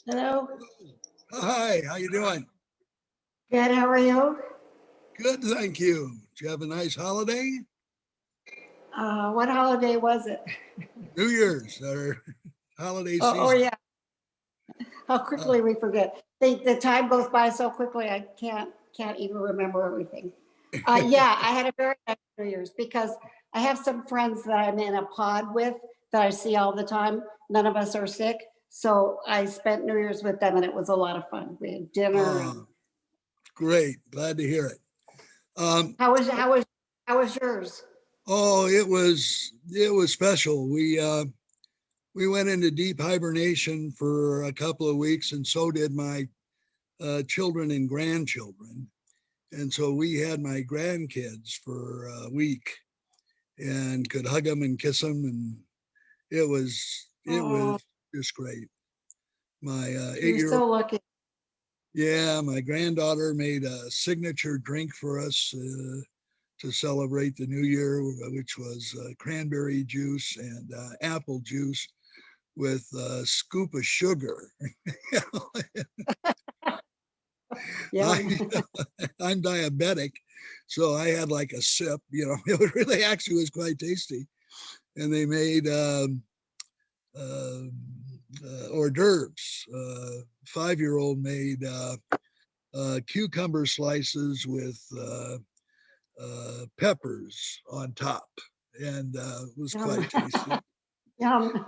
Hello. Hi, how you doing? Good. How are you? Good, thank you. Did you have a nice holiday? What holiday was it? New Year's or holiday Oh season? yeah. How Uh, quickly we forget. The time goes by so quickly. I can't even remember everything. Yeah, I had a very nice New Year's because I have some friends that I'm in a pod with that I see all the time. None of us are sick, so I spent New Year's with them, and it was a lot of fun. We had dinner, and oh, great. Glad to hear it. Um, how was how was yours? oh, it was special. We went into deep hibernation for a couple of weeks, and so did my children and grandchildren. And so we had my grandkids for a week and could hug them and kiss them, and it was Oh, just great. My you're 8 year old, so lucky. yeah, my granddaughter made a signature drink for us to celebrate the new year, which was cranberry juice and apple juice with a scoop of sugar. I, Yum. I'm diabetic, so I had like a sip. It was really actually was quite tasty. And they made uh, hors d'oeuvres. 5 year old made cucumber slices with peppers on top, and it was Yum. quite tasty. Yum.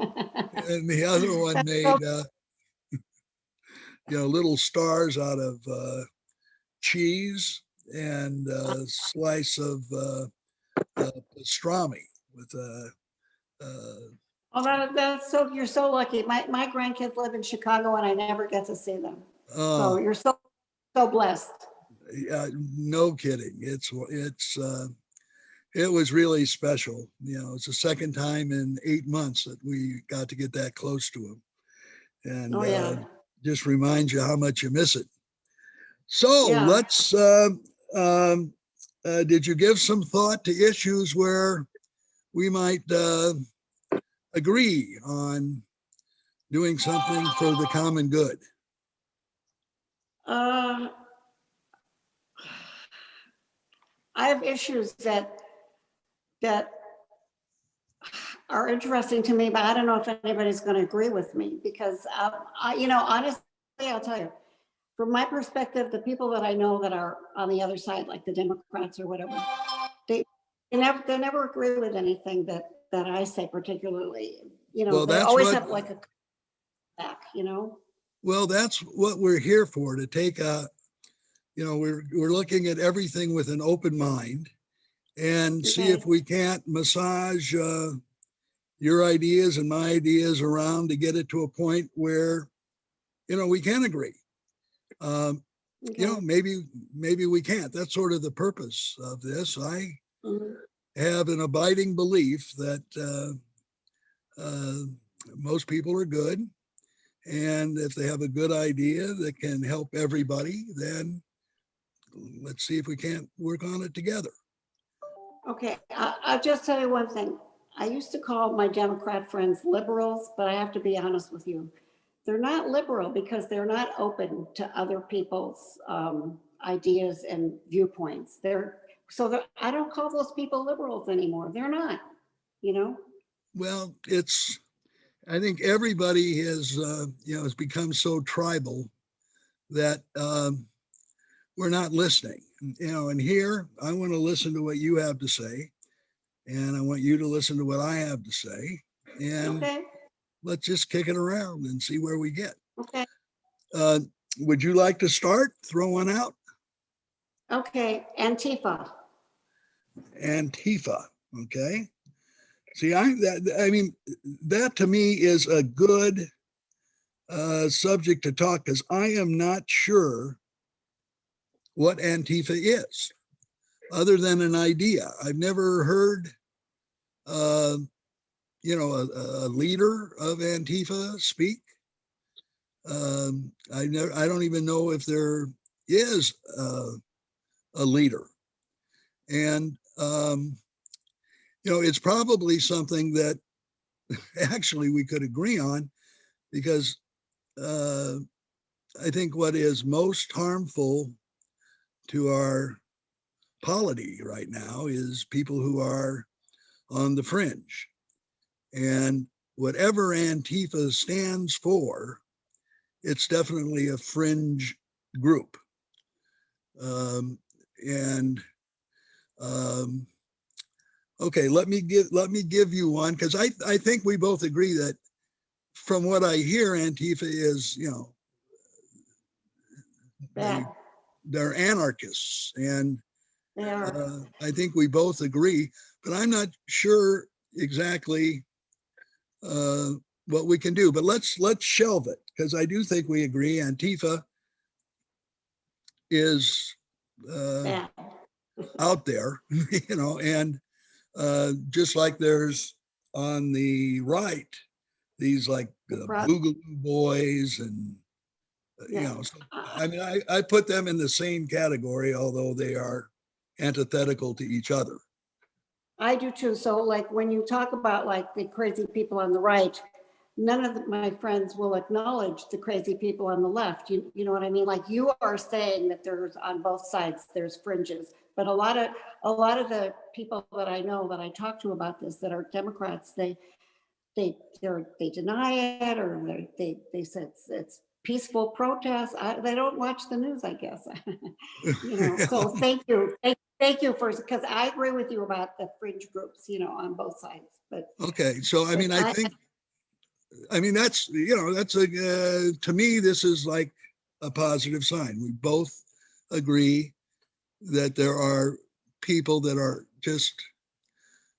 And the other one That's so made little stars out of cheese and a slice of pastrami with a. oh, that's so you're so lucky. My grandkids live in Chicago and I never get to see them. So Oh, you're so blessed. yeah, no kidding. It was really special. It's the second time in 8 months that we got to get that close to him, and Oh yeah. just reminds you how much you miss it. So Yeah. let's. Um, did you give some thought to issues where we might agree on doing something for the common good? Uh, I have issues that are interesting to me, but I don't know if anybody's going to agree with me because honestly, I'll tell you, from my perspective, the people that I know that are on the other side, like the Democrats or whatever, they they never agree with anything that I say particularly. Well, They that's always what. have like a back. Well, that's what we're here for. To take a. We're looking at everything with an open mind and see if Okay. we can't massage your ideas and my ideas around to get it to a point where we can agree. Um, Okay. maybe we can't. That's sort of the purpose of this. I Mhm. have an abiding belief that uh, most people are good, and if they have a good idea that can help everybody, then let's see if we can't work on it together. Okay. I'll just tell you one thing. I used to call my Democrat friends liberals, but I have to be honest with you. They're not liberal because they're not open to other people's ideas and viewpoints. I don't call those people liberals anymore. They're not, you know? Well, I think everybody has become so tribal that we're not listening. And here I want to listen to what you have to say, and I want you to listen to what I have to say, and Okay. let's just kick it around and see where we get. Okay. Uh, would you like to start? Throw one out. Okay. Antifa. Antifa. Okay. See, I mean, that to me is a good subject to talk because I am not sure what Antifa is, other than an idea. I've never heard, uh, a leader of Antifa speak. I don't even know if there is a leader, and it's probably something that actually we could agree on because I think what is most harmful to our polity right now is people who are on the fringe. And whatever Antifa stands for, it's definitely a fringe group. And okay, let me give you one, because I think we both agree that from what I hear, Antifa is, Bad. they're anarchists, and They are. I think we both agree, but I'm not sure exactly what we can do. But let's shelve it, because I do think we agree Antifa is Bad. out there, and just like there's on the right these like Boogaloo Boys and so, I mean, I put them in the same category, although they are antithetical to each other. I do too. So like when you talk about like the crazy people on the right, none of my friends will acknowledge the crazy people on the left. You know what I mean? Like you are saying that there's on both sides, there's fringes, but a lot of the people that I know that I talk to about this that are Democrats, they deny it, or they said it's peaceful protest. They don't watch the news, I guess. So thank you. Thank you for, because I agree with you about the fringe groups, on both sides. But okay, so I mean, I think that's to me, this is like a positive sign. We both agree that there are people that are just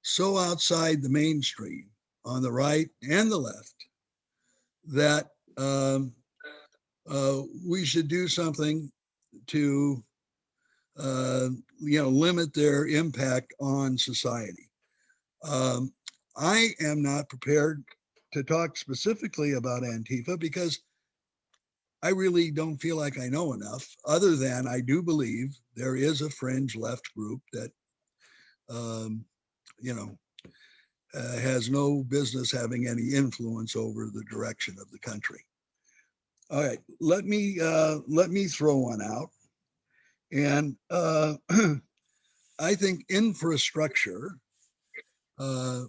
so outside the mainstream on the right and the left that we should do something to limit their impact on society. I am not prepared to talk specifically about Antifa because I really don't feel like I know enough, other than I do believe there is a fringe left group that, has no business having any influence over the direction of the country. All right, let me throw one out. And I think infrastructure, I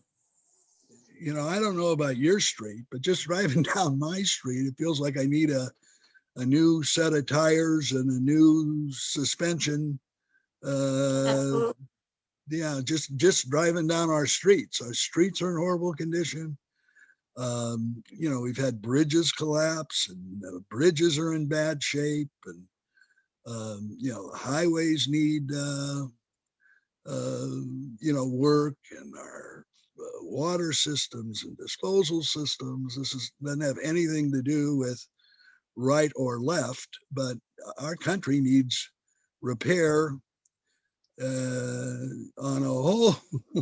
don't know about your street, but just driving down my street, it feels like I need a new set of tires and a new suspension. Yeah, just driving down our streets. Our streets are in horrible condition. We've had bridges collapse, and bridges are in bad shape, and highways need work, and our water systems and disposal systems. This doesn't have anything to do with right or left, but our country needs repair on a whole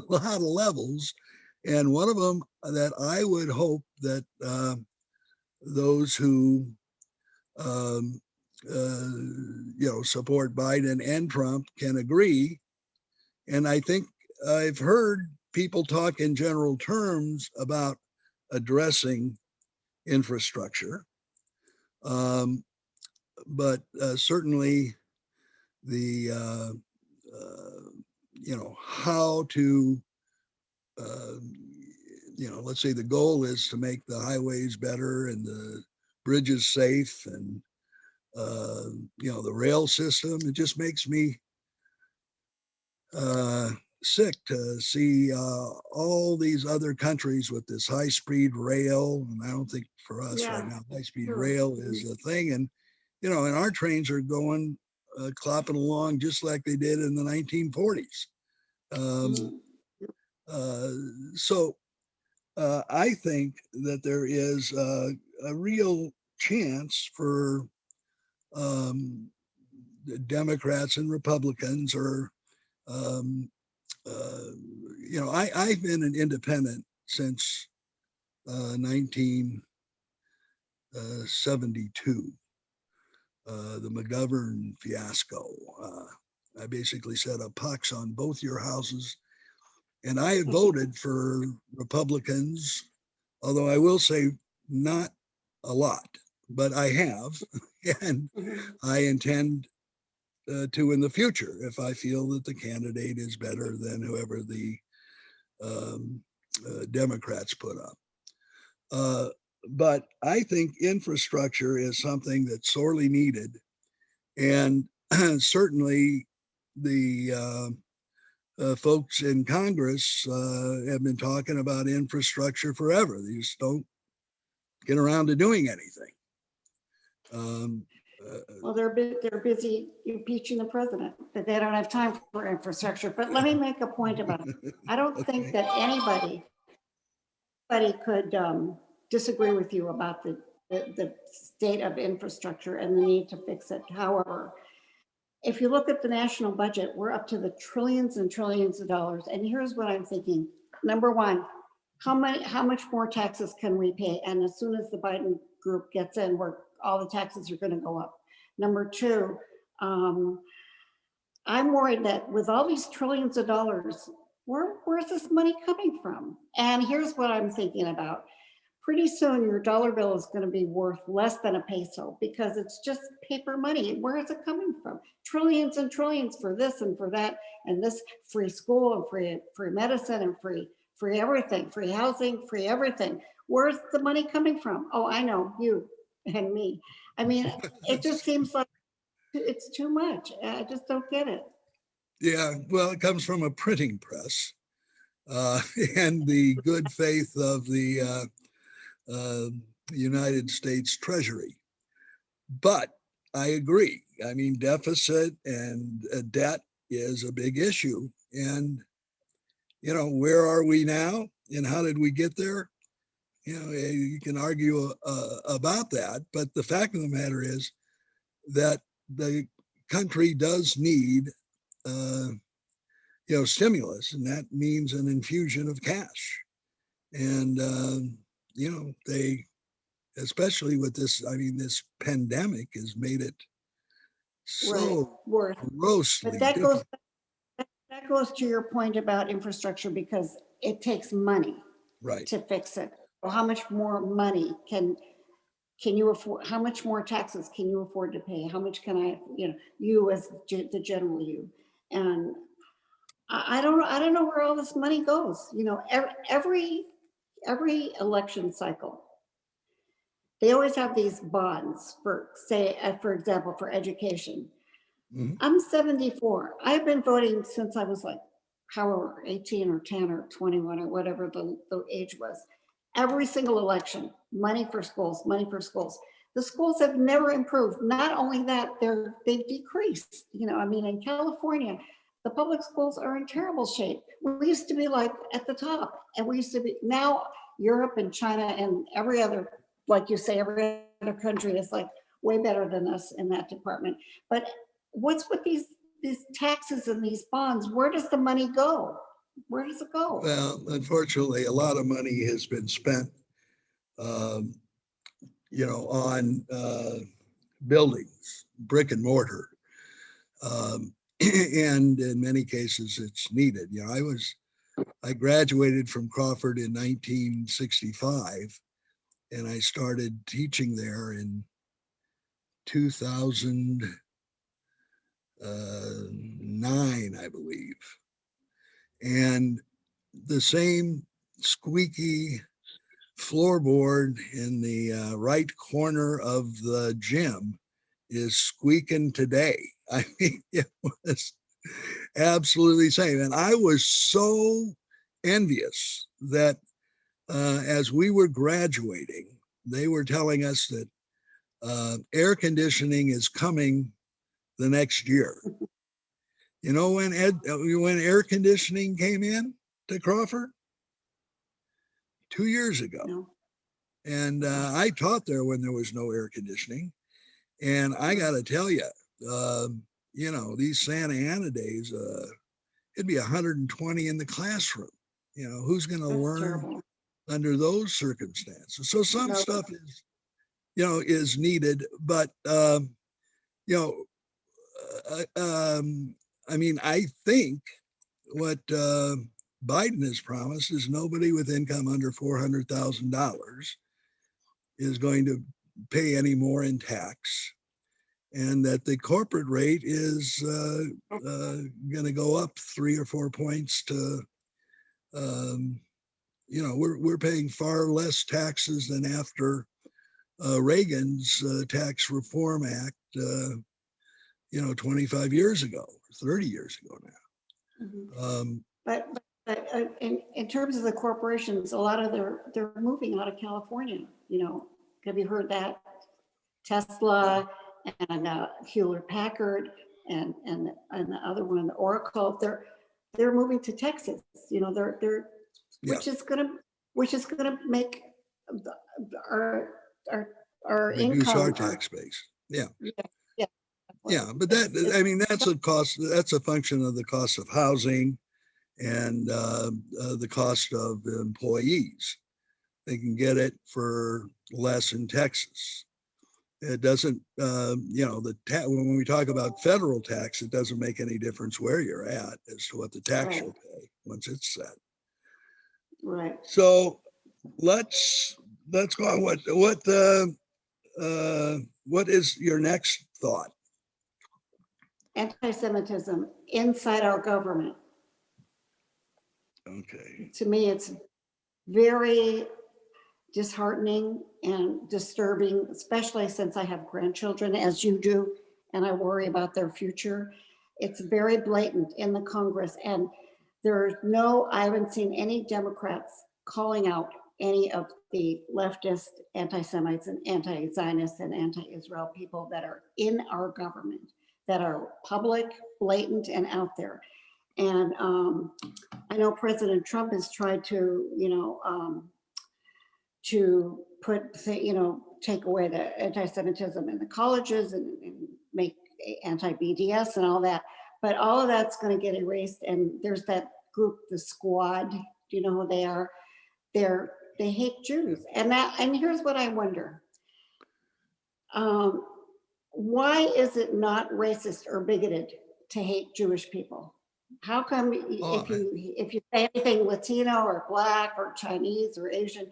lot of levels. And one of them that I would hope that those who support Biden and Trump can agree. And I think I've heard people talk in general terms about addressing infrastructure. But certainly the, how to, let's say the goal is to make the highways better and the bridges safe, and, the rail system. It just makes me sick to see all these other countries with this high-speed rail. And I don't think for us right now, high-speed rail is a thing. And, and our trains are going, clopping along just like they did in the 1940s. So I think that there is a real chance for Democrats and Republicans, or I've been an independent since 1972, the McGovern fiasco. I basically said a pox on both your houses, and I voted for Republicans, although I will say not a lot, but I have, and Mhm. I intend to in the future if I feel that the candidate is better than whoever the um, Democrats put up. Uh, but I think infrastructure is something that's sorely needed. And certainly the folks in Congress have been talking about infrastructure forever. They just don't get around to doing anything. Um, Well, they're busy impeaching the president, that they don't have time for infrastructure. But let me make a point about it. I don't think okay. that anybody could disagree with you about the state of infrastructure and the need to fix it. However, if you look at the national budget, we're up to the trillions and trillions of dollars. And here's what I'm thinking. Number one, how much more taxes can we pay? And as soon as the Biden group gets in, where all the taxes are going to go up. Number two, um, I'm worried that with all these trillions of dollars, where's this money coming from? And here's what I'm thinking about. Pretty soon your dollar bill is going to be worth less than a peso because it's just paper money. Where is it coming from? Trillions and trillions for this and for that, and this free school and free medicine and free everything, free housing, free everything. Where's the money coming from? Oh, I know, you and me. I mean, it just seems like it's too much. I just don't get it. Yeah, well, it comes from a printing press uh, and the good faith of the uh, United States Treasury. But I agree. I mean, deficit and debt is a big issue. And, where are we now and how did we get there? You can argue about that. But the fact of the matter is that the country does need, uh, stimulus, and that means an infusion of cash. And, they, especially with this, I mean, this pandemic has made it Right, so worth. But grossly that goes difficult. that goes to your point about infrastructure because it takes money Right. to fix it. Well, how much more money can you afford? How much more taxes can you afford to pay? How much can you as the general you? And I don't know where all this money goes. Every election cycle, they always have these bonds for, say, for example, for education. Mhm. I'm 74. I've been voting since I was like, however, 18 or 10 or 21 or whatever the age was. Every single election, money for schools, money for schools. The schools have never improved. Not only that, they've decreased. I mean, in California, the public schools are in terrible shape. We used to be like at the top, and we used to be now Europe and China and every other, like you say, every other country is like way better than us in that department. But what's with these taxes and these bonds? Where does the money go? Where does it go? Well, unfortunately, a lot of money has been spent, um, on buildings, brick and mortar. Um, and in many cases, it's needed. I graduated from Crawford in 1965, and I started teaching there in 2009, I believe. And the same squeaky floorboard in the right corner of the gym is squeaking today. I mean, it was absolutely same. And I was so envious that as we were graduating, they were telling us that air conditioning is coming the next year. When air conditioning came in to Crawford 2 years ago, No. and I taught there when there was no air conditioning, and I got to tell you, these Santa Ana days, it'd be 120 in the classroom. Who's going to That's learn terrible. under those circumstances? So some No. stuff is needed, but you know, I mean, I think what Biden has promised is nobody with income under $400,000 is going to pay any more in tax, and that the corporate rate is going to go up 3 or 4 points to, we're paying far less taxes than after Reagan's Tax Reform Act, 25 years ago, 30 years ago now. Mm-hmm. But in terms of the corporations, a lot of they're moving out of California. Have you heard that? Tesla and Hewlett Packard and the other one, Oracle. They're moving to Texas. They're which is gonna make our reduce income, our tax base. Yeah. Yeah. Yeah, but that's a cost. That's a function of the cost of housing and the cost of employees. They can get it for less in Texas. It doesn't, when we talk about federal tax, it doesn't make any difference where you're at as to what the tax you'll pay once it's set. Right. So let's go on. What is your next thought? Anti-Semitism inside our government. Okay. To me, it's very disheartening and disturbing, especially since I have grandchildren, as you do, and I worry about their future. It's very blatant in the Congress, and I haven't seen any Democrats calling out any of the leftist anti-Semites and anti-Zionists and anti-Israel people that are in our government, that are public, blatant, and out there. And I know President Trump has tried to, take away the anti-Semitism in the colleges and make anti-BDS and all that. But all of that's going to get erased. And there's that group, the Squad. Do you know who they are? They hate Jews. And here's what I wonder. Why is it not racist or bigoted to hate Jewish people? How come if you say anything Latino or Black or Chinese or Asian,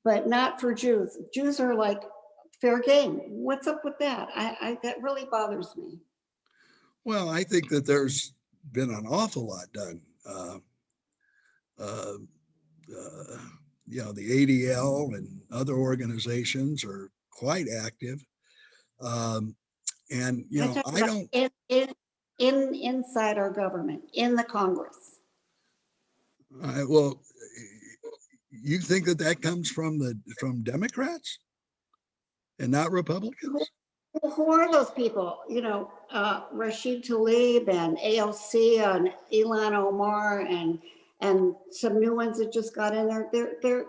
but not for Jews? Jews are like fair game. What's up with that? That really bothers me. Well, I think that there's been an awful lot done. The ADL and other organizations are quite active. And I don't inside our government, in the Congress. Well, you think that comes from Democrats and not Republicans? Who are those people? Rashid Tlaib and AOC and Ilhan Omar and some new ones that just got in there. They're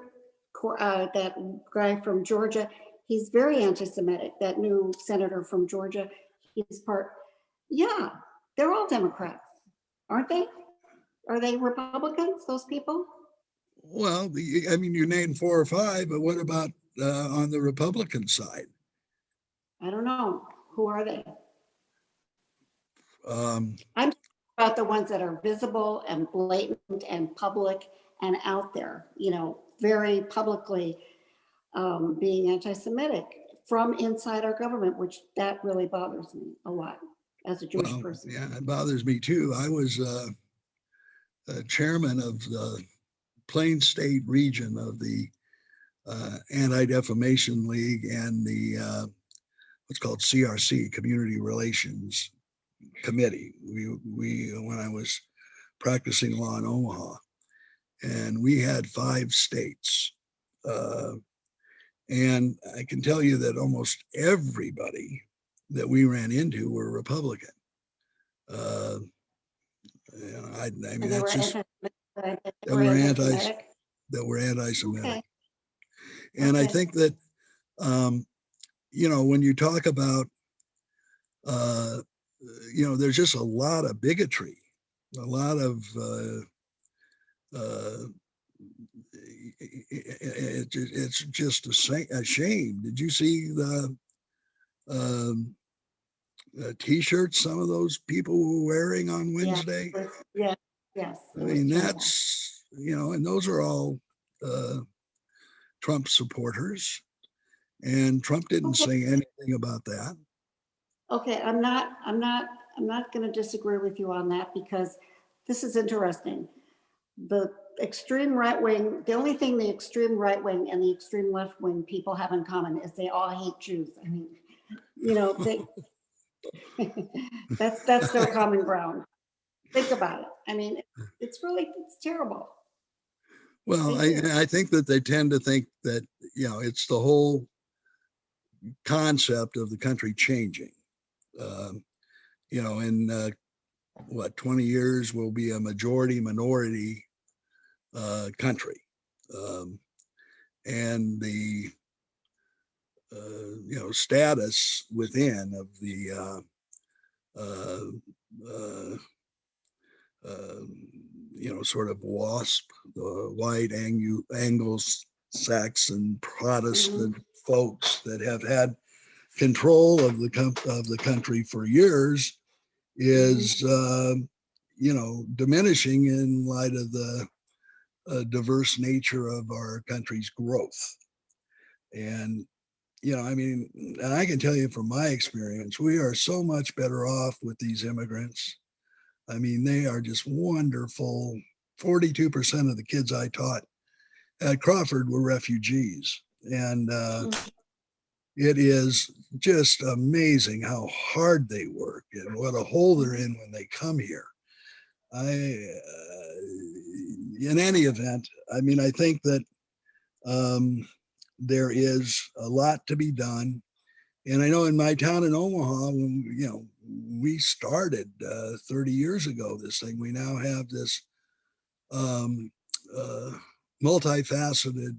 that guy from Georgia. He's very anti-Semitic. That new senator from Georgia. He's part. Yeah, they're all Democrats, aren't they? Are they Republicans? Those people? Well, you named 4 or 5, but what about on the Republican side? I don't know. Who are they? I'm talking about the ones that are visible and blatant and public and out there, very publicly being anti-Semitic from inside our government, which that really bothers me a lot as a Jewish person. Yeah, it bothers me too. I was chairman of the Plains State region of the Anti-Defamation League and the what's called CRC, Community Relations Committee. We when I was practicing law in Omaha, and we had 5 states. And I can tell you that almost everybody that we ran into were Republican. That's just that were anti-Semitic. Okay. And I think that when you talk about there's just a lot of bigotry, a lot of it's just a shame. Did you see the T-shirts some of those people were wearing on Wednesday? Yeah. Yes. I mean, that's, and those are all Trump supporters. And Trump didn't Okay. say anything about that. Okay, I'm not going to disagree with you on that because this is interesting. The extreme right wing, the only thing the extreme right wing and the extreme left wing people have in common is they all hate Jews. I mean, you know, that's their common ground. Think about it. I mean, it's terrible. Well, They do. I think that they tend to think that, it's the whole concept of the country changing. Um, in what, 20 years will be a majority minority country. Um, and the, status within of the, uh, uh, sort of WASP, the white Anglo-Saxon Protestant folks that have had control of the country for years is, diminishing in light of the diverse nature of our country's growth. And, I mean, and I can tell you from my experience, we are so much better off with these immigrants. I mean, they are just wonderful. 42% of the kids I taught at Crawford were refugees. And it is just amazing how hard they work and what a hole they're in when they come here. In any event, I mean, I think that there is a lot to be done. And I know in my town in Omaha, when we started 30 years ago, this thing, we now have this um, uh, multifaceted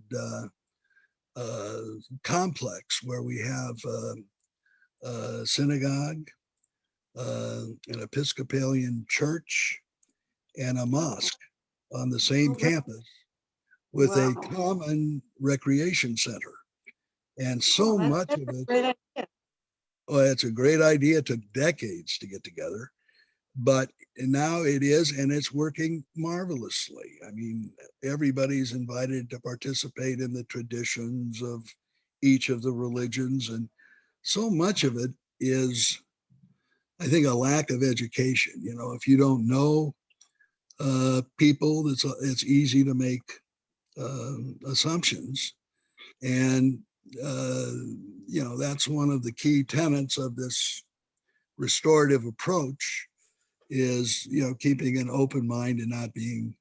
complex where we have a synagogue, an Episcopalian church, and a mosque on the same campus with a Wow. common recreation center. And Oh, so much that's of a it, great idea. well, it's a great idea. It took decades to get together, but now it is, and it's working marvelously. I mean, everybody's invited to participate in the traditions of each of the religions. And so much of it is, I think, a lack of education. If you don't know people, it's easy to make assumptions. And, that's one of the key tenets of this restorative approach is, keeping an open mind and not being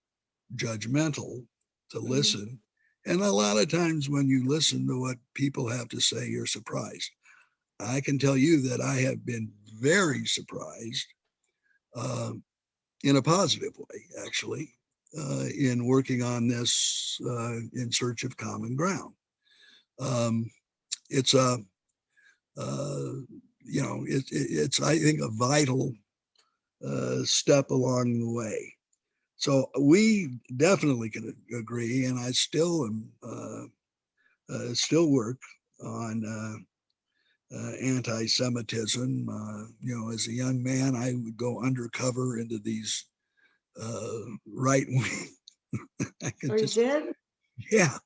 judgmental, to listen. And a lot of times when you listen to what people have to say, you're surprised. I can tell you that I have been very surprised in a positive way, actually, in working on this in search of common ground. It's a, it's, I think, a vital step along the way. So we definitely can agree, and I still am still work on anti-Semitism. As a young man, I would go undercover into these right wing. I Oh, could you just, did? yeah,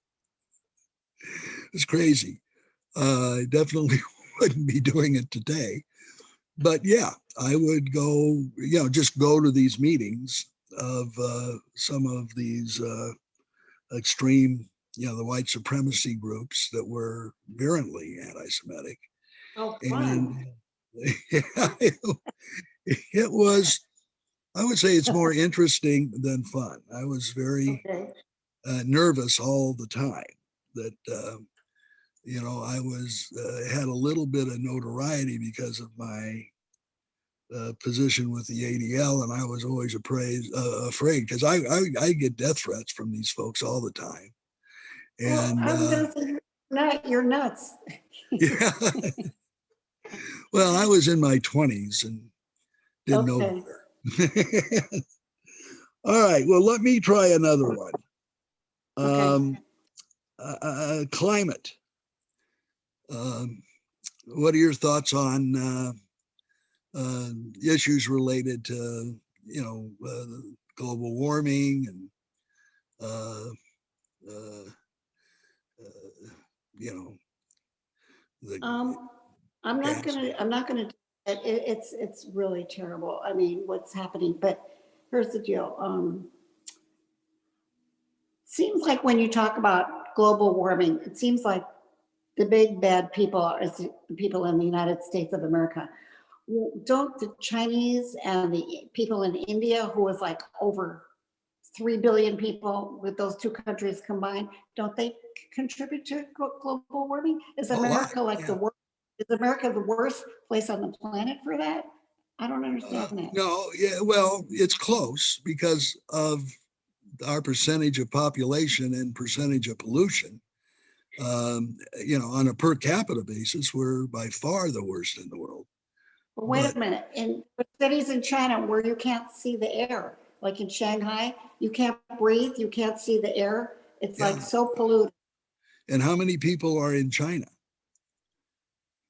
it's crazy. I definitely wouldn't be doing it today, but yeah, I would go, just go to these meetings of some of these extreme, the white supremacy groups that were virulently anti-Semitic. Oh, And fun. yeah, it was, I would say it's more interesting than fun. I was very Okay. nervous all the time that, I was, had a little bit of notoriety because of my position with the ADL, and I was always afraid because I get death threats from these folks all the time. Well, And I'm gonna say you're nuts. yeah, well, I was in my 20s and didn't know Okay. better. All right, well, let me try another one. Okay. Climate. Um, what are your thoughts on issues related to, global warming and, uh, uh, you know, the I'm not gas. gonna, it's really terrible. I mean, what's happening, but here's the deal. Seems like when you talk about global warming, it seems like the big bad people are the people in the United States of America. Don't the Chinese and the people in India, who is like over 3 billion people with those two countries combined, don't they contribute to global warming? Is A lot, America like yeah. the worst? Is America the worst place on the planet for that? I don't understand that. No, yeah, well, it's close because of our percentage of population and percentage of pollution. On a per capita basis, we're by far the worst in the world. But wait But a minute, in cities in China where you can't see the air, like in Shanghai, you can't breathe, you can't see the air. It's yeah, like so polluted. and how many people are in China?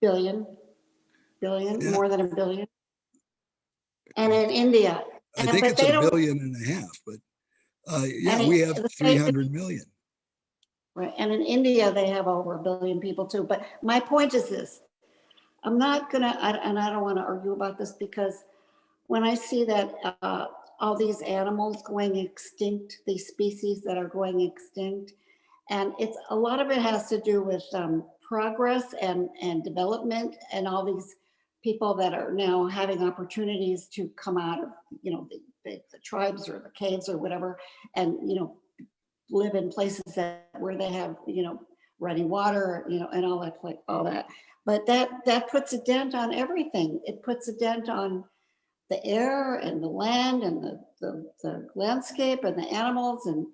Billion, Yeah, more than a billion. And in India, I think but it's a they don't, billion and a half, but yeah, and we have the state, 300 million. right, and in India, they have over a billion people too. But my point is this, I'm not gonna, and I don't wanna argue about this, because when I see that all these animals going extinct, these species that are going extinct, and it's a lot of it has to do with progress and development, and all these people that are now having opportunities to come out of the tribes or the caves or whatever, and live in places where they have running water, and all that, like all that. But that puts a dent on everything. It puts a dent on the air and the land and the landscape and the animals and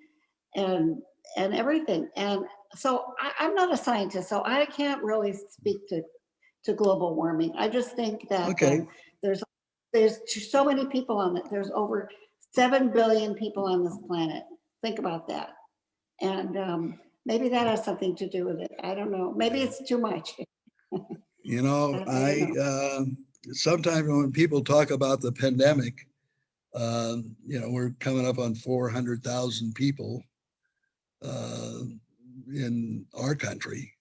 and everything. And so I'm not a scientist, so I can't really speak to global warming. I just think that Okay, there's so many people on it. There's over 7 billion people on this planet. Think about that. And maybe that has something to do with it. I don't know. Maybe it's too much. I don't I know. sometimes when people talk about the pandemic, we're coming up on 400,000 people uh, in our country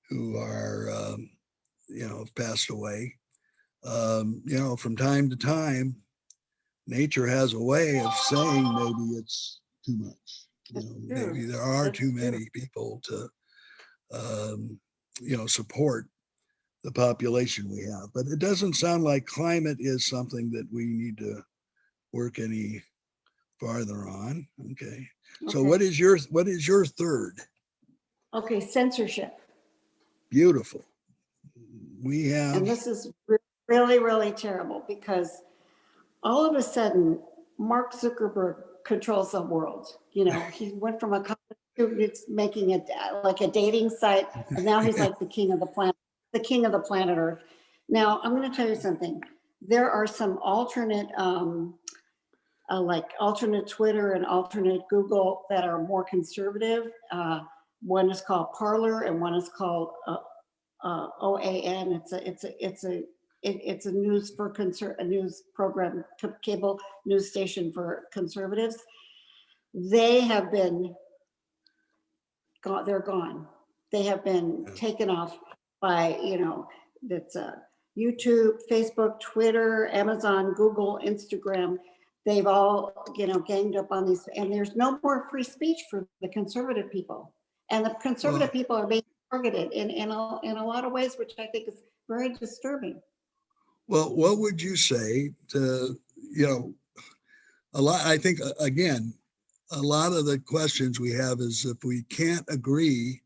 who are, passed away. From time to time, nature has a way of saying maybe it's too much. Maybe True. there are That's too true. many people to, support the population we have. But it doesn't sound like climate is something that we need to work any farther on. Okay. So Okay. what is your third? Okay. Censorship. Beautiful. We have And this is really, really terrible, because all of a sudden, Mark Zuckerberg controls the world. He went from a college student making it like a dating site, and now he's like the king of the planet Earth. Now, I'm going to tell you something. There are some alternate, like alternate Twitter and alternate Google that are more conservative. One is called Parler, and one is called OAN. It's a news for a news program, cable news station for conservatives. They have been gone. They're gone. They have been taken off by that's YouTube, Facebook, Twitter, Amazon, Google, Instagram. They've all ganged up on these, and there's no more free speech for the conservative people. And the conservative well, people are being targeted in a lot of ways, which I think is very disturbing. well, what would you say to, a lot, I think, again, a lot of the questions we have is if we can't agree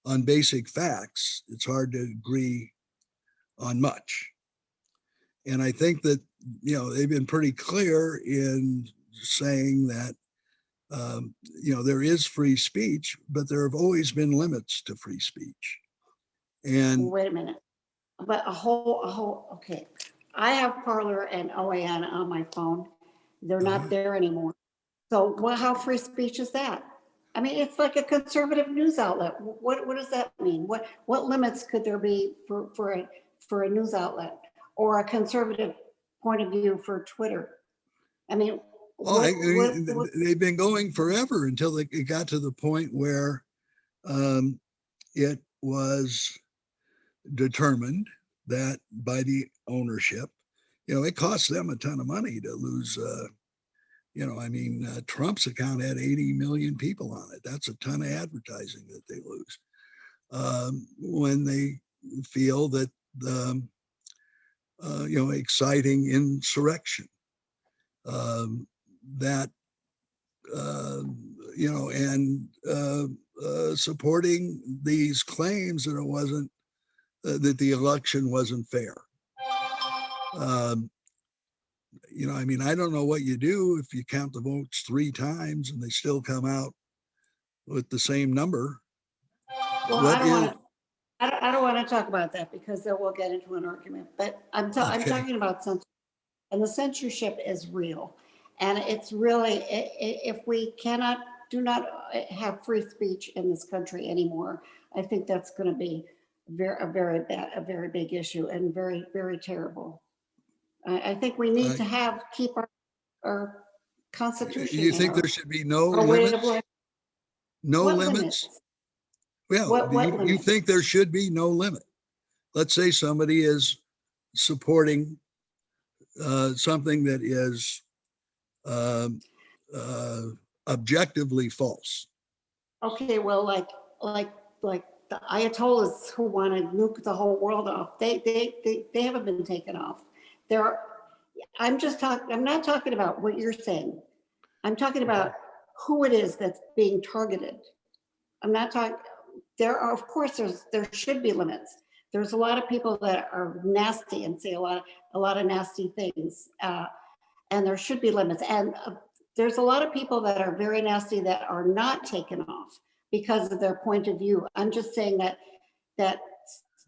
on basic facts, it's hard to agree on much. And I think that, they've been pretty clear in saying that, there is free speech, but there have always been limits to free speech. And Wait a minute. But okay. I have Parler and OAN on my phone. They're not yeah. there anymore. So how free speech is that? I mean, it's like a conservative news outlet. What does that mean? What limits could there be for a news outlet, or a conservative point of view for Twitter? I mean, Oh, what they've been going forever until it got to the point where it was determined that by the ownership, it costs them a ton of money to lose. Trump's account had 80 million people on it. That's a ton of advertising that they lose when they feel that the exciting insurrection that and supporting these claims that it wasn't that the election wasn't fair. I don't know what you do if you count the votes 3 times and they still come out with the same number. Well, I don't want to talk about that because then we'll get into an argument. But I'm talking about censorship, and the censorship is real, and it's really if we do not have free speech in this country anymore, I think that's going to be a very big issue and very, very terrible. I think we need to keep our Constitution. You think there should be no limits? No limits? Well, you think there should be no limit? Let's say somebody is supporting something that is objectively false. Okay, well, like the Ayatollahs who want to nuke the whole world off, they haven't been taken off. I'm not talking about what you're saying. I'm talking about who it is that's being targeted. I'm not talking, of course, there should be limits. There's a lot of people that are nasty and say a lot of nasty things, and there should be limits. And there's a lot of people that are very nasty that are not taken off because of their point of view. I'm just saying that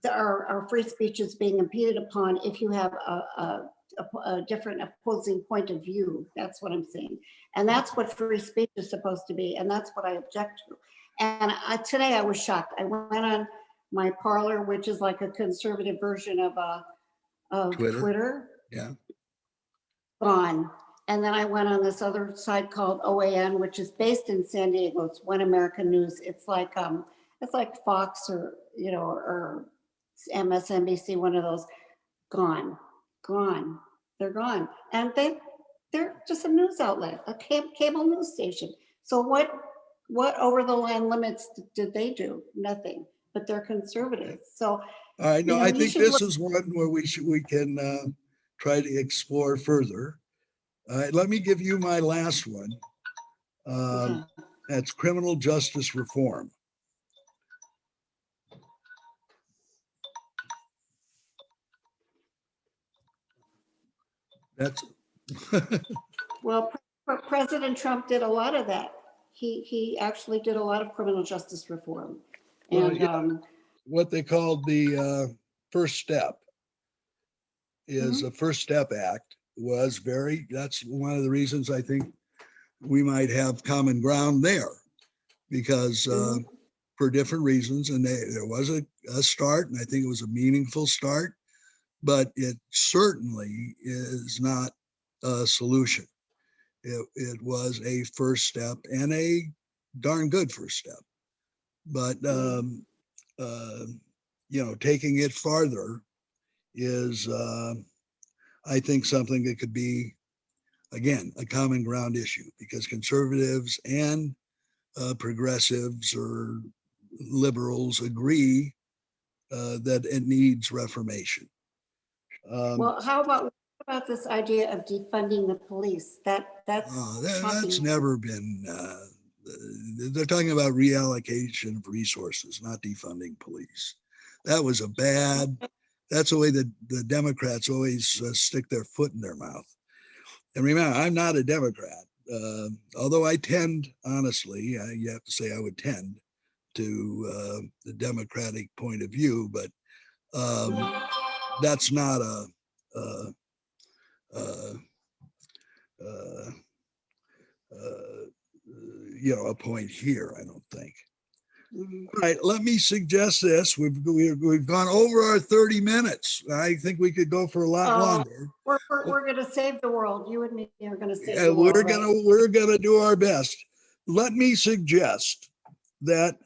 our free speech is being impeded upon if you have a different opposing point of view. That's what I'm saying. And that's what free speech is supposed to be. And that's what I object to. And today I was shocked. I went on my Parler, which is like a conservative version of Twitter. Yeah. Gone. And then I went on this other site called OAN, which is based in San Diego. It's One American News. It's like Fox or MSNBC, one of those. Gone. They're gone. And they're just a news outlet, a cable news station. So what over the line limits did they do? Nothing. But they're conservative. So all right, no, I think this is one where we can try to explore further. All right, let me give you my last one. Okay. That's criminal justice reform. That's well, President Trump did a lot of that. He actually did a lot of criminal justice reform. And what they called the First Step is a First Step Act that's one of the reasons I think we might have common ground there, because for different reasons, and there was a start, and I think it was a meaningful start, but it certainly is not a solution. It was a first step and a darn good first step, but taking it farther is I think something that could be, again, a common ground issue, because conservatives and progressives or liberals agree that it needs reformation. Well, how about this idea of defunding the police? That's never been. They're talking about reallocation of resources, not defunding police. That was that's the way that the Democrats always stick their foot in their mouth. And remember, I'm not a Democrat, although I tend, honestly, you have to say I would tend to the Democratic point of view, but that's not a point here, I don't think. All right, let me suggest this. We've gone over our 30 minutes. I think we could go for a lot longer. We're going to save the world. You and me are going to save the world. We're gonna do our best. Let me suggest that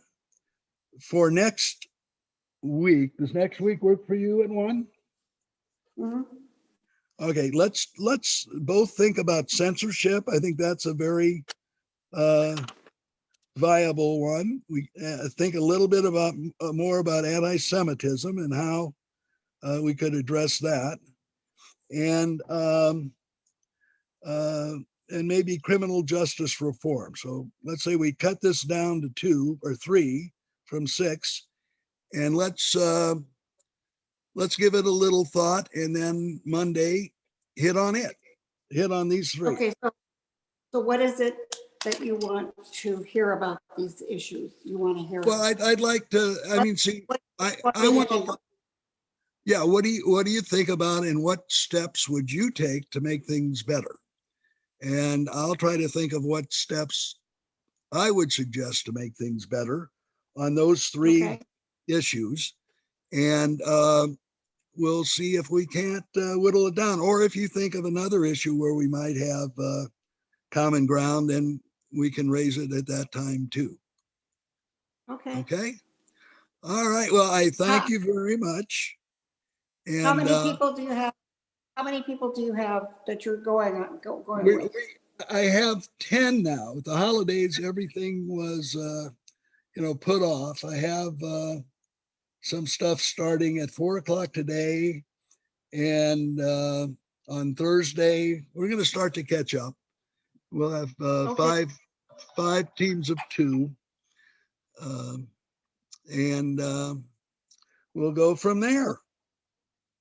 for next week. Does next week work for you at 1? Mhm. Okay, let's both think about censorship. I think that's a very viable one. We think a little bit about more about anti-Semitism and how we could address that, and maybe criminal justice reform. So let's say we cut this down to 2 or 3 from 6, and let's give it a little thought, and then Monday hit on these 3. Okay, so what is it that you want to hear about these issues? You want to hear? Well, I'd like to. I mean, see, what I do you want think? to. Yeah, what do you think about, and what steps would you take to make things better? And I'll try to think of what steps I would suggest to make things better on those 3 Okay. issues, and we'll see if we can't whittle it down, or if you think of another issue where we might have common ground, then we can raise it at that time too. Okay. Okay. All right. Well, I thank How, you very much. how And many people do you have? How many people do you have that you're going with? I have 10 now. With the holidays, everything was, put off. I have some stuff starting at 4 o'clock today. And on Thursday, we're going to start to catch up. We'll have Okay. five teams of 2. And we'll go from there.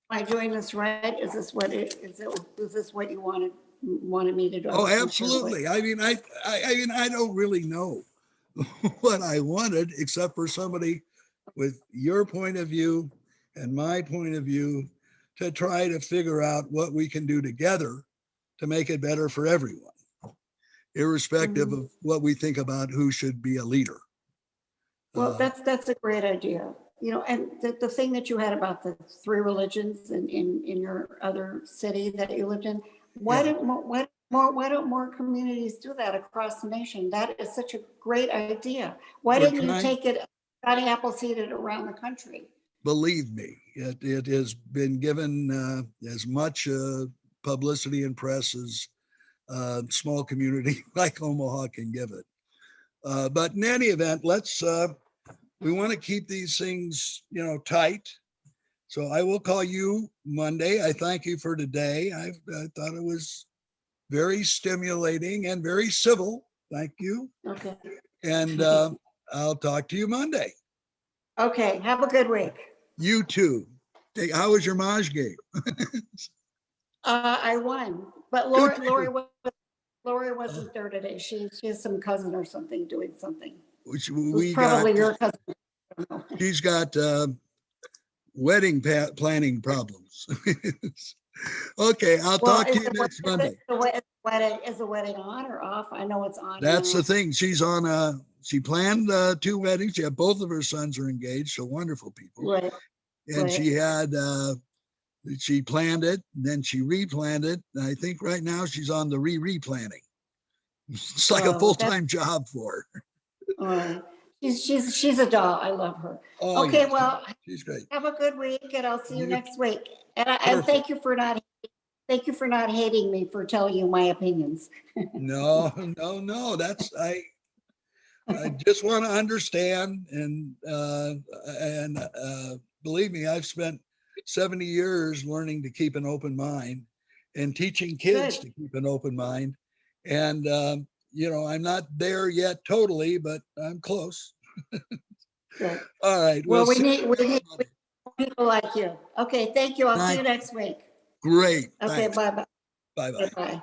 Am I doing this right? Is this what is this what you wanted me to do? Oh, absolutely. I mean, I don't really know what I wanted, except for somebody with your point of view and my point of view to try to figure out what we can do together to make it better for everyone, irrespective of what we think about who should be a leader. Well, that's a great idea. And the thing that you had about the 3 religions in your other city that you lived in, why don't more communities do that across the nation? That is such a great idea. Why didn't you take it, Appleseed it around the country? Believe me, it has been given as much publicity and press as a small community like Omaha can give it. But in any event, we want to keep these things, tight. So I will call you Monday. I thank you for today. I thought it was very stimulating and very civil. Thank you. Okay. And I'll talk to you Monday. Okay. Have a good week. You too. Hey, how was your Maj game? I won, but Lori wasn't there today. She has some cousin or something doing something. Which probably your cousin. She's got wedding planning problems. Okay, I'll talk to you next Monday. Is the wedding on or off? I know it's on. That's the thing. She's on. She planned 2 weddings. Yeah, both of her sons are engaged, so wonderful people. Right. And she had. She planned it, and then she replanned it. And I think right now she's on the replanning. It's like a full-time job for her. She's a doll. I love her. Oh, okay, yes, well, she's great. Have a good week, and I'll see you next week. And thank you for not hating me for telling you my opinions. No. That's I just want to understand, and believe me, I've spent 70 years learning to keep an open mind and teaching kids to keep an open mind. And, I'm not there yet totally, but I'm close. Good. All right. Well, we need people like you. Okay. Thank you. I'll see you next week. Great. Okay. Thanks. Bye-bye. Bye-bye. Bye.